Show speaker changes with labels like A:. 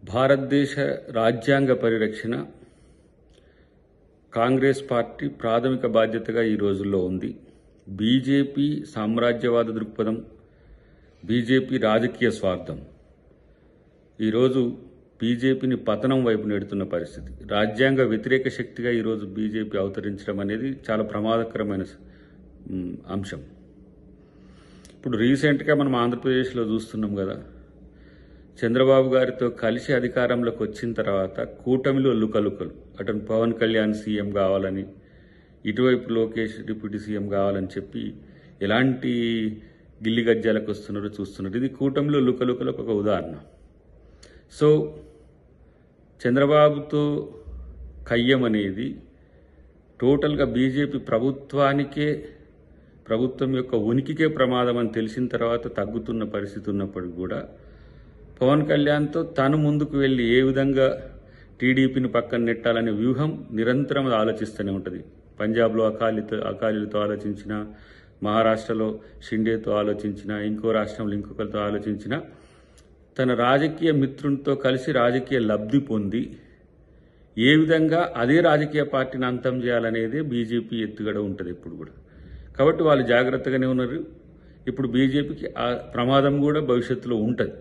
A: భారతదేశ రాజ్యాంగ పరిరక్షణ కాంగ్రెస్ పార్టీ ప్రాథమిక బాధ్యతగా ఈ రోజుల్లో ఉంది. బీజేపీ సామ్రాజ్యవాద దృక్పథం, బీజేపీ రాజకీయ స్వార్థం ఈరోజు బీజేపీని పతనం వైపు నెడుతున్న పరిస్థితి. రాజ్యాంగ వ్యతిరేక శక్తిగా ఈరోజు బీజేపీ అవతరించడం అనేది చాలా ప్రమాదకరమైన అంశం. ఇప్పుడు రీసెంట్గా మనం ఆంధ్రప్రదేశ్లో చూస్తున్నాం కదా, చంద్రబాబు గారితో కలిసి అధికారంలోకి వచ్చిన తర్వాత కూటమిలో లుకలుకలు, అటు పవన్ కళ్యాణ్ సీఎం కావాలని, ఇటువైపు లోకేష్ డిప్యూటీ సీఎం కావాలని చెప్పి ఎలాంటి గిల్లి గజ్జాలకు వస్తున్నారో చూస్తున్నారు. ఇది కూటమిలో లుకలుకలకు ఒక ఉదాహరణ. సో చంద్రబాబుతో కయ్యం అనేది టోటల్గా బీజేపీ ప్రభుత్వం యొక్క ఉనికికే ప్రమాదం అని తెలిసిన తర్వాత తగ్గుతున్న పరిస్థితి ఉన్నప్పటికీ కూడా పవన్ కళ్యాణ్తో తను ముందుకు వెళ్ళి ఏ విధంగా టీడీపీని పక్కన నెట్టాలనే వ్యూహం నిరంతరం ఆలోచిస్తూనే ఉంటుంది. పంజాబ్లో అకాలీలతో ఆలోచించిన, మహారాష్ట్రలో షిండేతో ఆలోచించిన, ఇంకో రాష్ట్రంలో ఇంకొకరితో ఆలోచించిన, తన రాజకీయ మిత్రునితో కలిసి రాజకీయ లబ్ధి పొంది ఏ విధంగా అదే రాజకీయ పార్టీని అంతం చేయాలనేదే బీజేపీ ఎత్తుగడ ఉంటుంది ఎప్పుడు కూడా. కాబట్టి వాళ్ళు జాగ్రత్తగానే ఉన్నారు. ఇప్పుడు బీజేపీకి ఆ ప్రమాదం కూడా భవిష్యత్తులో ఉంటుంది.